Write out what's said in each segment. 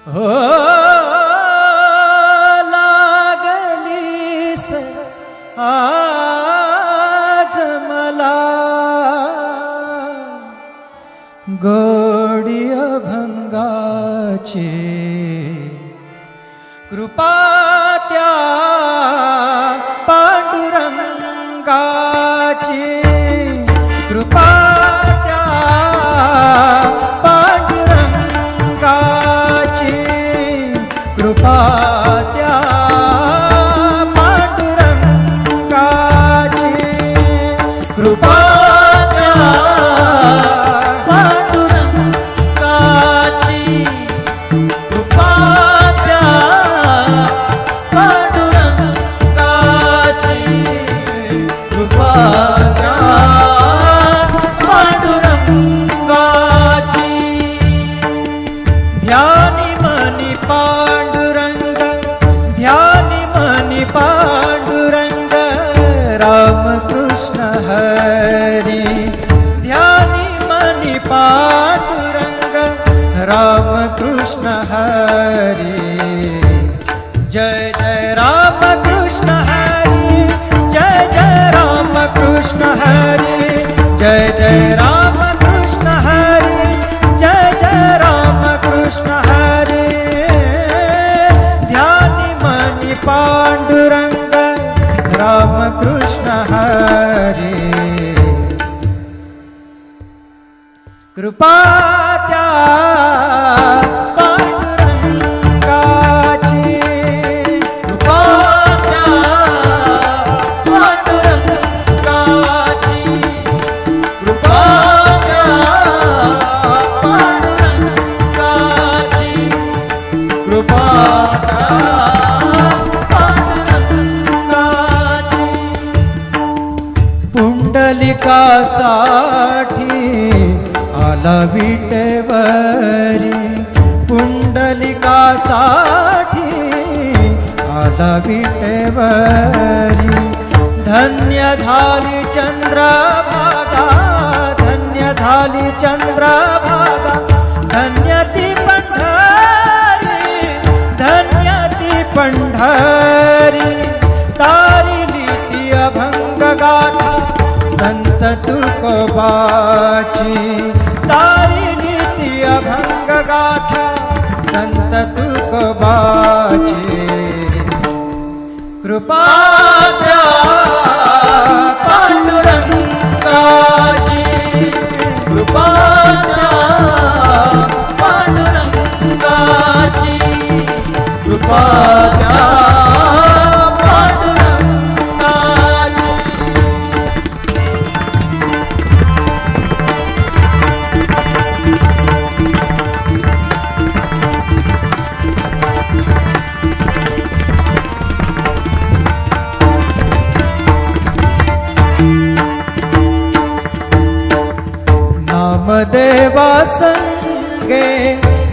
हो लागलीस आज मला गोडी अभंगाची कृपा त्या पांडुरंगाची कृपा त्या पांडुरंगाची कृपा त्या पांडुरंगाची कृपा त्या पांडुरंगाची कृपा त्या पांडुरंगाची कृपा त्या पांडुरंगाची ध्यानी मनी पांडुरंग ध्यानी मनी पांडुरंग रामकृष्ण हरी ध्यानी मनी पांडुरंग रामकृष्ण हरी जय जय रामकृष्ण हरी जय जय रामकृष्ण हरी जय जय रामकृष्ण हरी जय जय रामकृष्ण हरी ध्यानी मनी पांडुरंग रामकृष्ण हरी कृपा त्या पांडुरंगाची कृपा त्या पांडुरंगाची कृपा त्या पांडुरंगाची कृपा त्या पांडुरंगाची पुंडलिकासाठी आला विटेवरी पुंडलिकासाठी आला विटेवरी धन्य झाली चंद्रभागा धन्य झाली चंद्रभागा धन्य ती पंढरी धन्य ती पंढरी तारिली ती अभंग गाथा संत तुकोबाची तारिली ती अभंग गाथा संत तुकोबाची कृपा त्या पांडुरंगाची कृपा त्या पांडुरंगाची कृपा त्या नामदेवा संगे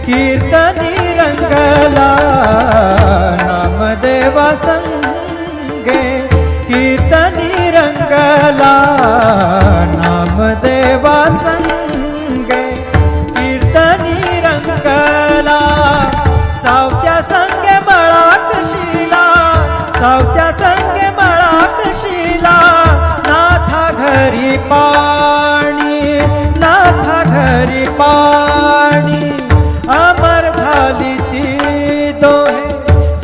कीर्तनी रंगला नामदेवा संगे कीर्तनी रंगला नामदेवा संगे कीर्तनी रंगला सावत्या संगे मळात शिला सावत्या संगे मळात शिला नाथा घरी पाणी नाथा घरी पाणी अमर झाली ती दोहे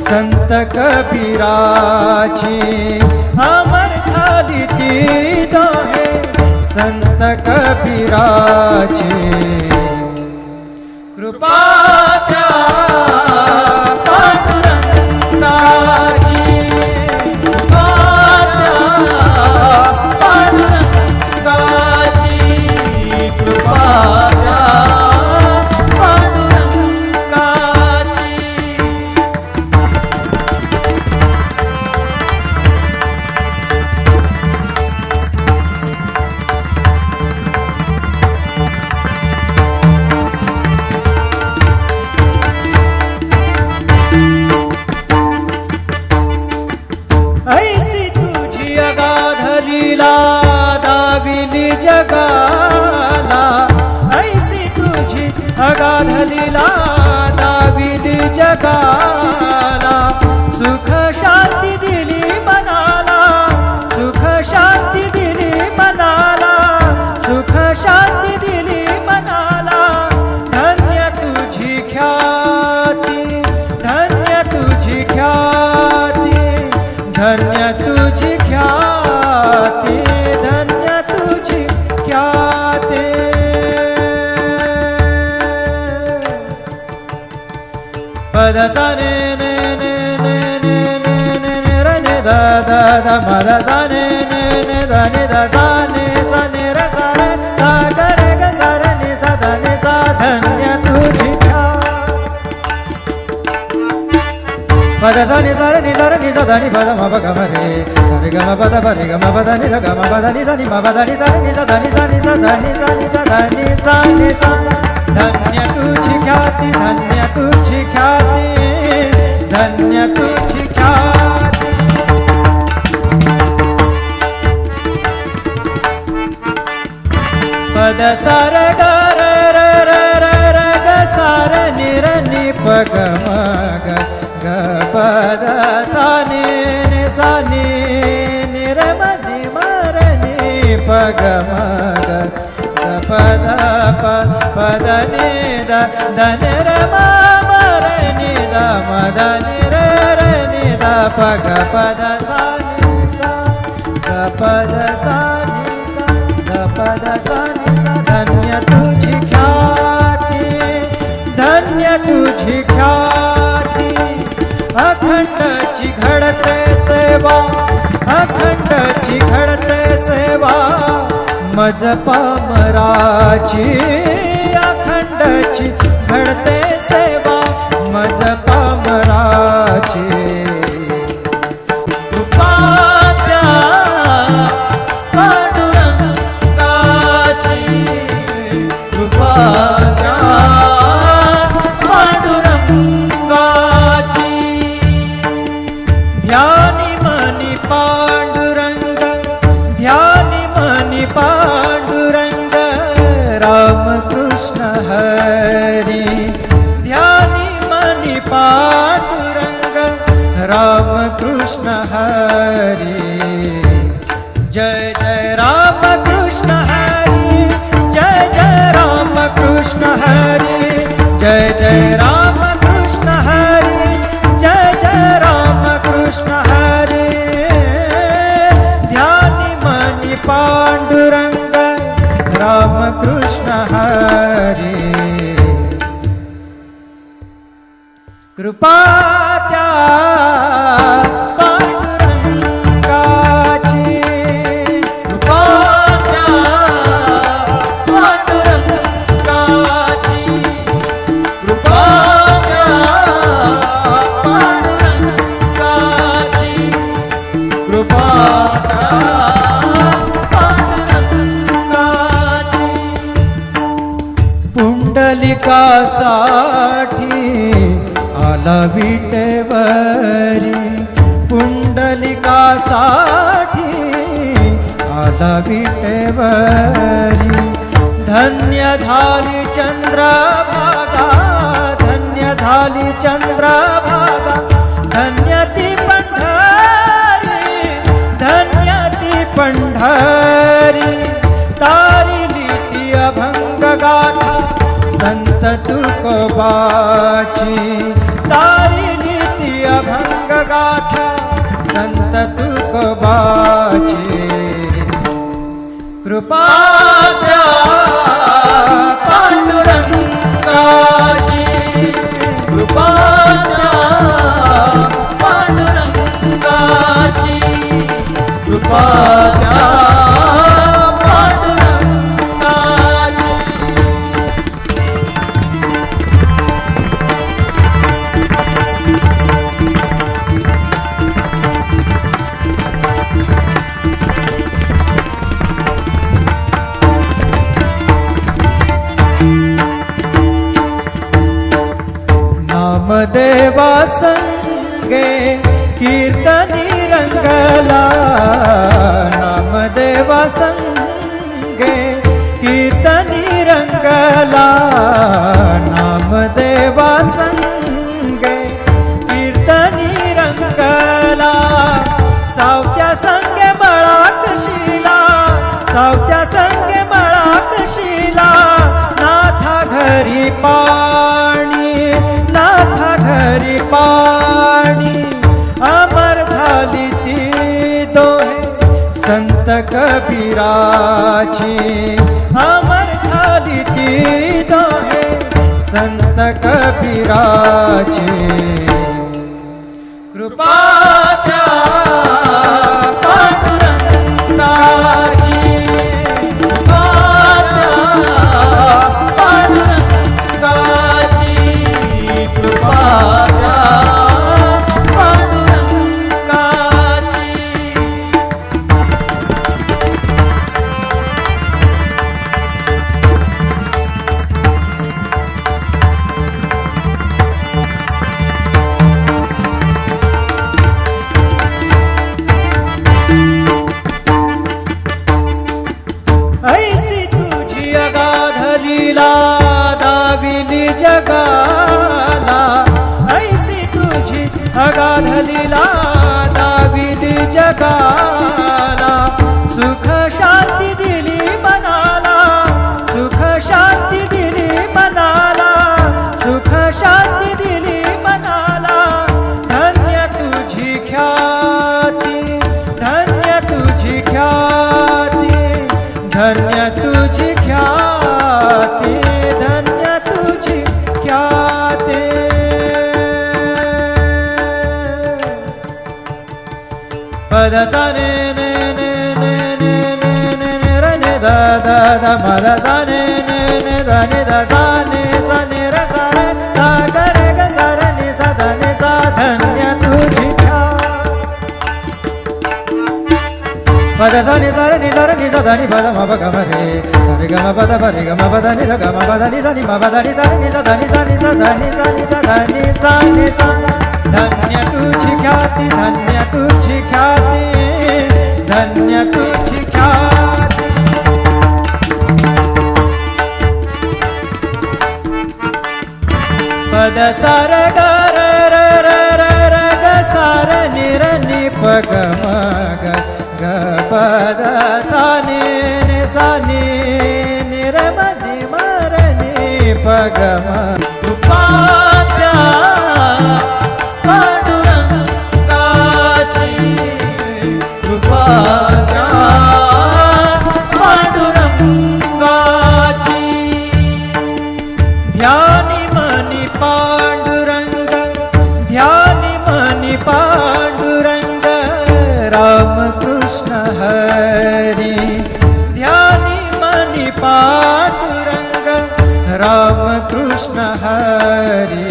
संत कबीराची अमर झाली ती दोहे संत कबीराची कृपा त्या पांडुरंगाची कृपा त्या पांडुरंगाची कृपा त्या पांडुरंगाची जगाला, सुख शांती दिली मनाला, सुख शांती दिली मनाला, सुख शांती दिली मनाला. धन्य तुझी ख्याती, धन्य तुझी ख्याती, धन्य तुझी ख्याती, धन्य तुझी ख्याती. पद सा ने ने ने ने ने ने ने ने र ने द द द म द सा ने ने ने द ने द सा ने र सा रे सा ग रे ग सा रे नि सा ध नि सा. धन्य तुझी पद सा नि सा रे नि सा रे नि सा ध नि पद म प ग म रे सा रे ग म प द प रे ग म प द नि ध ग म प द नि सा नि म प द नि सा रे नि सा ध नि सा नि सा ध नि सा नि सा ध नि सा नि सा. धन्य तुझी ख्याती, धन्य तुझी ख्याती, धन्य तुझी ख्याती. पद सा र ग र र र र र ग सा र नि र नि प ग म ग ग प द सा नि नि सा नि नि र म नि म र नि प ग म ग ग प द प प द नि द द नि र म म र नि द म द नि र र नि द प ग प द सा नि सा ग प द सा नि सा ग प द सा नि सा. धन्य तुझी ख्याती, धन्य तुझी ख्याती. अखंडची घडते सेवा, अखंडची घडते सेवा, मज पामराची. अखंडची घडते सेवा, मज पामराची. कृपा त्या पांडुरंगाची, कृपा त्या पांडुरंगाची. ध्यानी मनी पांडुरंग, ध्यानी मनी पांडुरंग, रामकृष्ण हरी. ध्यानी मनी पांडुरंग, रामकृष्ण हरी. जय जय रामकृष्ण हरी, जय जय रामकृष्ण हरी, जय जय रामकृष्ण हरी, जय जय रामकृष्ण हरी. ध्यानी मनी पांडुरंग, रामकृष्ण हरी. कृपा त्या पांडुरंगाची, कृपा त्या पांडुरंगाची, कृपा त्या पांडुरंगाची, कृपा त्या पांडुरंगाची. पुंडलिकासाठी आला विटेवरी, पुंडलिकासाठी आला विटेवरी. धन्य झाली चंद्रभागा, धन्य झाली चंद्रभागा, धन्य ती पंढरी, धन्य ती पंढरी. तारिली ती अभंग गाथा संत तुकोबाची, तारिली ती अभंग गाथा संत तुकोबाची. कृपा त्या पांडुरंगाची, कृपा त्या पांडुरंगाची, कृपा त्या पांडुरंगाची. नामदेवा संगे कीर्तनी रंगला, नामदेवा संगे कीर्तनी रंगला, नामदेवा संगे कबीराची अमर झाली ती दोहे संत कबीराची कृपा त्या पांडुरंगाची कृपा त्या पांडुरंगाची कृपा त्या पांडुरंगाची ऐसी तुझी अगाध लीला दाविली जगाला ऐसी तुझी अगाध लीला दाविली जगाला सुख शांती दिली मनाला सुख शांती दिली मनाला सुख शांती दिली मनाला धन्य तुझी ख्याती धन्य तुझी ख्याती धन्य तुझी ख्याती धन्य तुझी ख्याती पद सा ने ने ने ने ने ने ने ने र ने द द द म द सा ने ने ने द ने द सा ने र सा रे सा ग रे ग सा र ने सा ध ने सा धन्य तुझी पद सा नि सा नि सा नि सा ध नि पद म प ग म रे सा रे ग म प द प रे ग म प द नि ध ग म प द नि सा नि म प द नि सा नि सा ध नि सा नि सा ध नि सा नि सा ध नि सा नि सा धन्य तुझी ख्याती धन्य तुझी ख्याती धन्य तुझी ख्याती पद सा र ग र र र र र ग सा र नि र नि प ग म ग ग प द सा नि नि सा नि नि र म नि म र नि प ग म कृपा त्या पांडुरंगाची कृपा त्या पांडुरंगाची ध्यानी मनी पांडुरंग ध्यानी मनी पांडुरंग राम कृष्ण हरी ध्यानी मनी पांडुरंग राम कृष्ण हरी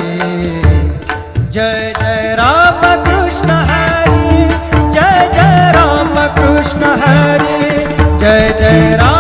जय जय राम कृष्ण हरी जय जय राम कृष्ण हरी जय जय राम